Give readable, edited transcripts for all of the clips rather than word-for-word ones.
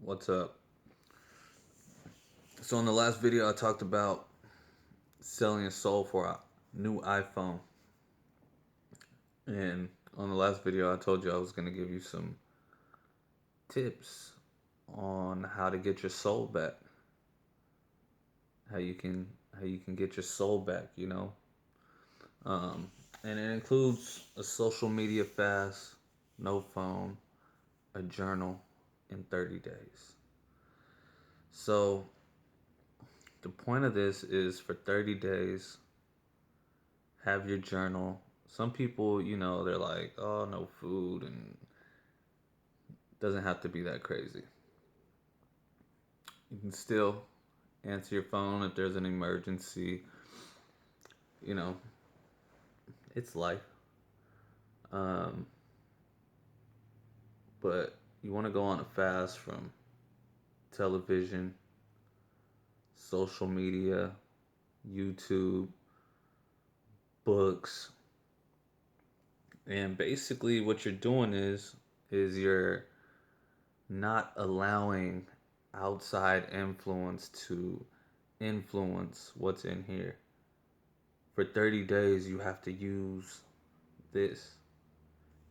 What's up? So in the last video I talked about selling a soul for a new iPhone. And on the last video I told you I was going to give you some tips on how to get your soul back. How you can how you can get your soul back. Um and it includes a social media fast, no phone, a journal in 30 days. So the point of this is for 30 days have your journal. Some people, they're like, oh, no food, and it doesn't have to be that crazy. You can still answer your phone if there's an emergency. You know, it's life. Um, but you want to go on a fast from television, social media, YouTube, books, and basically what you're doing is you're not allowing outside influence to influence what's in here. For 30 days, you have to use this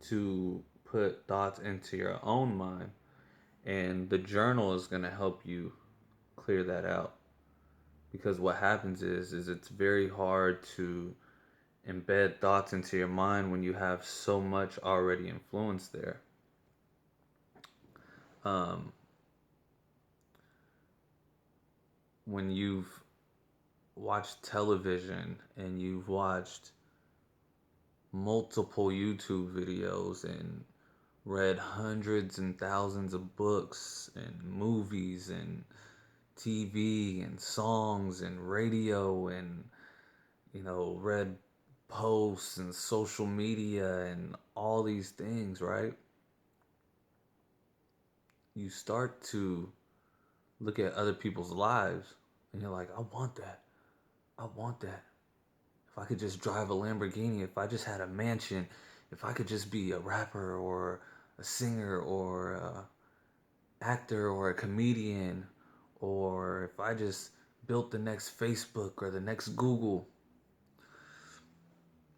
to put thoughts into your own mind, and the journal is going to help you clear that out. Because what happens is it's very hard to embed thoughts into your mind when you have so much already influence there. Um, when you've watched television and you've watched multiple YouTube videos and read hundreds and thousands of books and movies and TV and songs and radio and read posts and social media and all these things, right? You start to look at other people's lives and you're like, I want that. I want that. If I could just drive a Lamborghini, if I just had a mansion, if I could just be a rapper or a singer or a actor or a comedian, or if I just built the next Facebook or the next Google.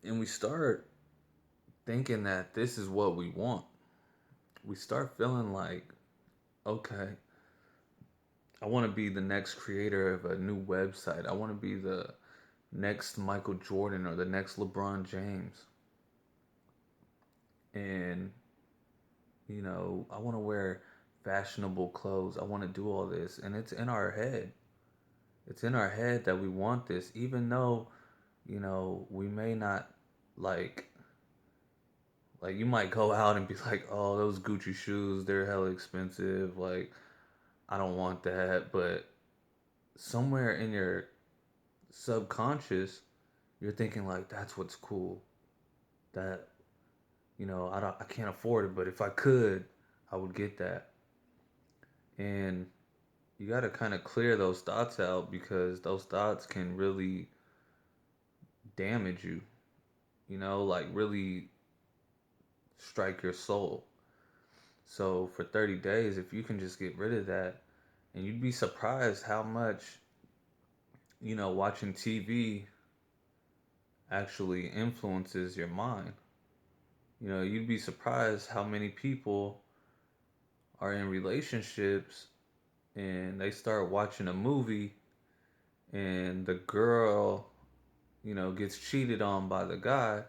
And we start thinking that this is what we want. We start feeling like, okay, I want to be the next creator of a new website. I want to be the next Michael Jordan or the next LeBron James. And, I want to wear fashionable clothes. I want to do all this. And it's in our head. It's in our head that we want this, even though, we may not like you might go out and be like, oh, those Gucci shoes, they're hella expensive. Like, I don't want that. But somewhere in your subconscious, you're thinking like, that's what's cool. That, I can't afford it, but if I could, I would get that. And you got to kind of clear those thoughts out because those thoughts can really damage you, like really strike your soul. So for 30 days, if you can just get rid of that, and you'd be surprised how much, watching TV actually influences your mind. You'd be surprised how many people are in relationships and they start watching a movie and the girl, gets cheated on by the guy.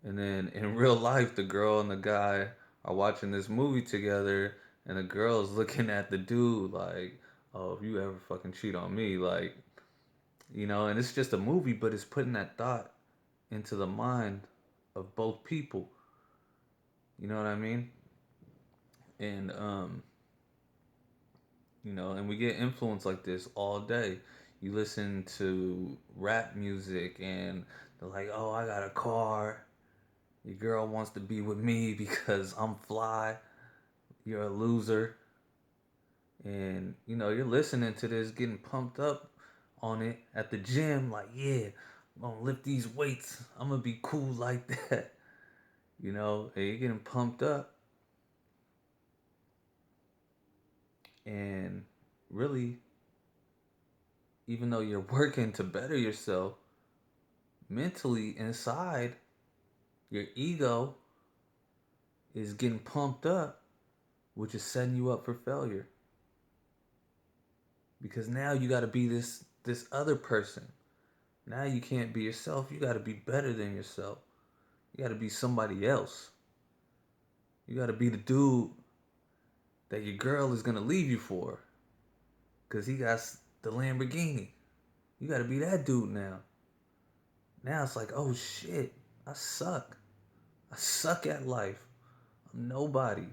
And then in real life, the girl and the guy are watching this movie together, and the girl is looking at the dude like, "Oh, if you ever fucking cheat on me, like, and it's just a movie, but it's putting that thought into the mind of both people. You know what I mean? And and we get influence like this all day. You listen to rap music, and they're like, "Oh, I got a car. Your girl wants to be with me because I'm fly. You're a loser." And you're listening to this, getting pumped up on it at the gym, like, yeah, I'm gonna lift these weights. I'm gonna be cool like that. And you're getting pumped up. And really, even though you're working to better yourself, mentally inside, your ego is getting pumped up, which is setting you up for failure. Because now you got to be this other person. Now you can't be yourself. You got to be better than yourself. You got to be somebody else. You got to be the dude that your girl is gonna leave you for, cause he got the Lamborghini. You got to be that dude now. Now it's like, oh shit, I suck. I suck at life. I'm nobody.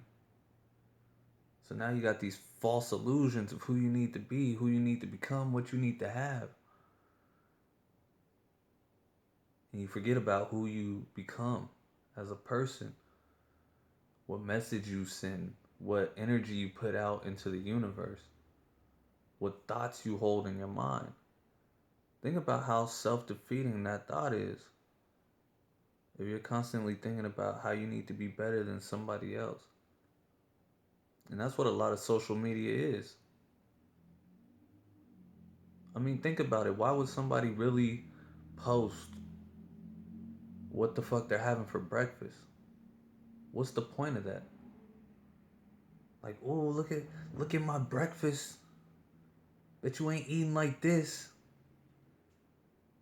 So now you got these false illusions of who you need to be, who you need to become, what you need to have. And you forget about who you become as a person, what message you send, what energy you put out into the universe, what thoughts you hold in your mind. Think about how self defeating that thought is. If you're constantly thinking about how you need to be better than somebody else. And that's what a lot of social media is. I mean, think about it. Why would somebody really post what the fuck they're having for breakfast? What's the point of that? Like, oh, look at my breakfast. Bet you ain't eating like this.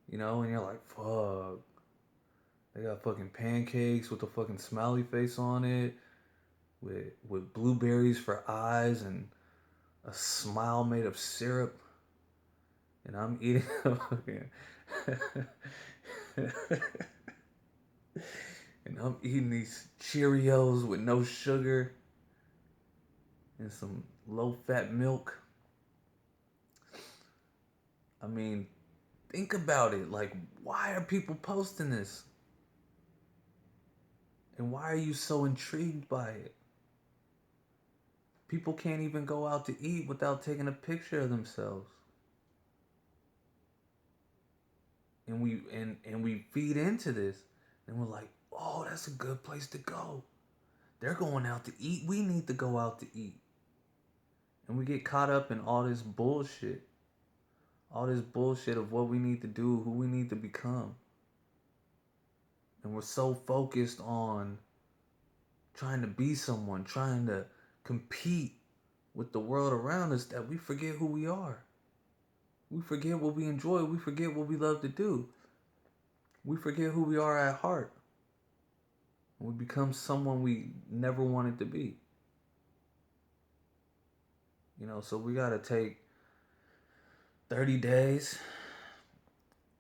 You know, and you're like, fuck. They got fucking pancakes with a fucking smiley face on it, with blueberries for eyes and a smile made of syrup. And I'm eating and I'm eating these Cheerios with no sugar and some low fat milk. I mean, think about it. Like, why are people posting this? And why are you so intrigued by it? People can't even go out to eat without taking a picture of themselves. And we feed into this. And we're like, oh, that's a good place to go. They're going out to eat. We need to go out to eat. And we get caught up in all this bullshit. All this bullshit of what we need to do, who we need to become. And we're so focused on trying to be someone, trying to compete with the world around us that we forget who we are. We forget what we enjoy. We forget what we love to do. We forget who we are at heart. And we become someone we never wanted to be. You know, so we got to take 30 days,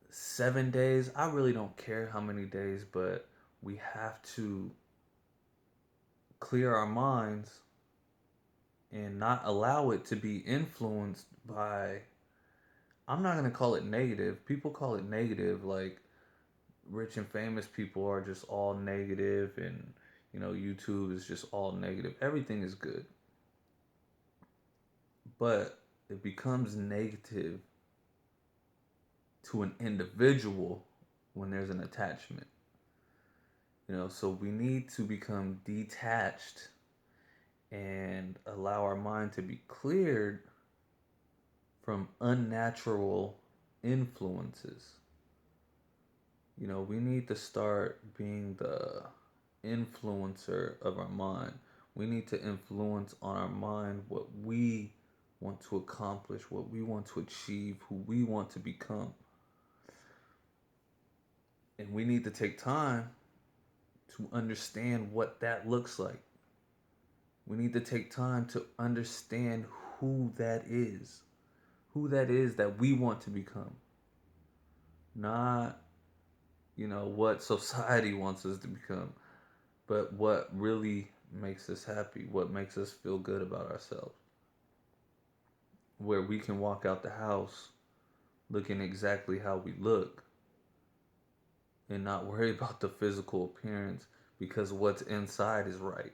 7 days. I really don't care how many days, but we have to clear our minds and not allow it to be influenced by, I'm not going to call it negative. People call it negative, like rich and famous people are just all negative, and YouTube is just all negative. Everything is good. But it becomes negative to an individual when there's an attachment. So we need to become detached and allow our mind to be cleared from unnatural influences. We need to start being the influencer of our mind. We need to influence on our mind what we want to accomplish, what we want to achieve, who we want to become. And we need to take time to understand what that looks like. We need to take time to understand who that is that we want to become. Not, what society wants us to become, but what really makes us happy, what makes us feel good about ourselves. Where we can walk out the house looking exactly how we look and not worry about the physical appearance, because what's inside is right.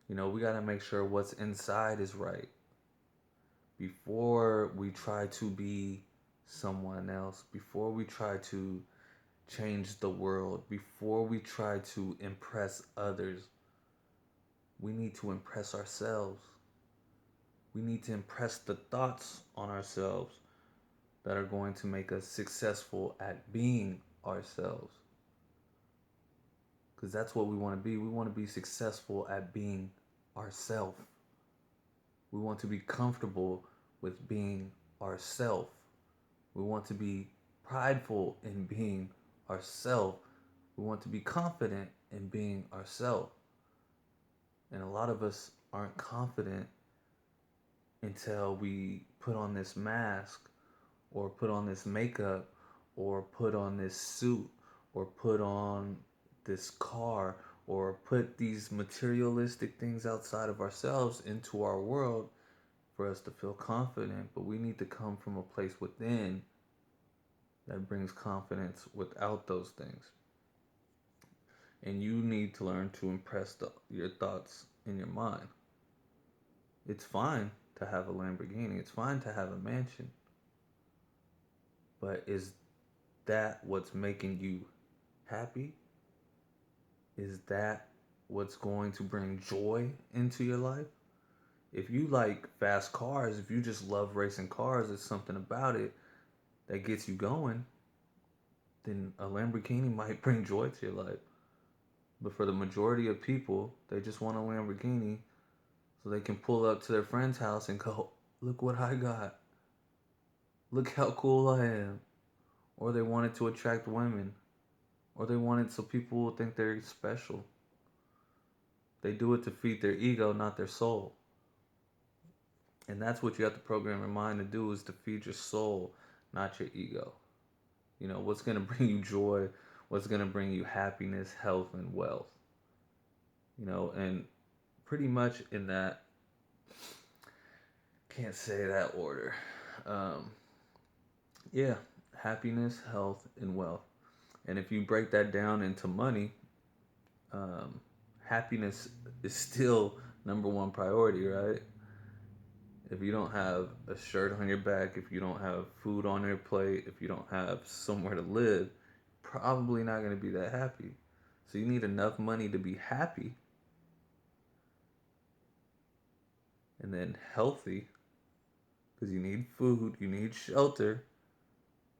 We got to make sure what's inside is right before we try to be someone else, before we try to change the world, before we try to impress others. We need to impress ourselves. We need to impress the thoughts on ourselves that are going to make us successful at being ourselves. Because that's what we want to be. We want to be successful at being ourselves. We want to be comfortable with being ourselves. We want to be prideful in being ourselves. We want to be confident in being ourselves. And a lot of us aren't confident until we put on this mask or put on this makeup or put on this suit or put on this car or put these materialistic things outside of ourselves into our world for us to feel confident. But we need to come from a place within that brings confidence without those things. And you need to learn to impress your thoughts in your mind. It's fine to have a Lamborghini, it's fine to have a mansion, but is that what's making you happy? Is that what's going to bring joy into your life? If you like fast cars, if you just love racing cars, there's something about it that gets you going, then a Lamborghini might bring joy to your life. But for the majority of people, they just want a Lamborghini so they can pull up to their friend's house and go, look what I got. Look how cool I am. Or they want it to attract women. Or they want it so people will think they're special. They do it to feed their ego, not their soul. And that's what you have to program your mind to do, is to feed your soul, not your ego. You know, what's going to bring you joy, what's going to bring you happiness, health, and wealth. You know, and pretty much in that, can't say that order. Um, yeah, happiness, health, and wealth. And if you break that down into money, um, happiness is still number one priority, right? If you don't have a shirt on your back, if you don't have food on your plate, if you don't have somewhere to live, probably not going to be that happy. So you need enough money to be happy, and then healthy, because you need food, you need shelter,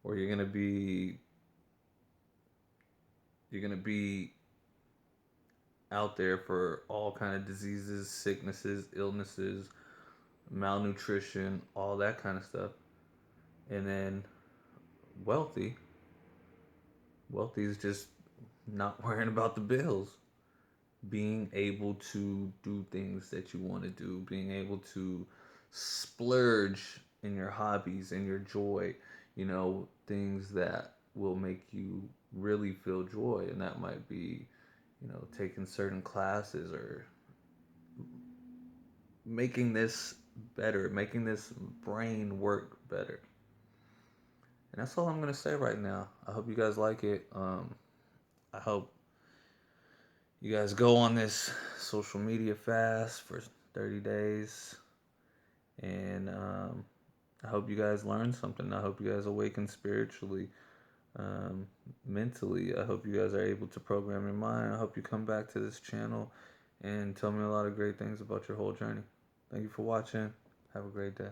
or you're going to be out there for all kind of diseases, sicknesses, illnesses, malnutrition, all that kind of stuff. And then wealthy, wealthy is just not worrying about the bills, being able to do things that you want to do, being able to splurge in your hobbies and your joy, you know, things that will make you really feel joy. And that might be, you know, taking certain classes or making this better, making this brain work better. And that's all I'm going to say right now. I hope you guys like it. I hope you guys go on this social media fast for 30 days. And I hope you guys learn something. I hope you guys awaken spiritually, um, mentally. I hope you guys are able to program your mind. I hope you come back to this channel and tell me a lot of great things about your whole journey. Thank you for watching. Have a great day.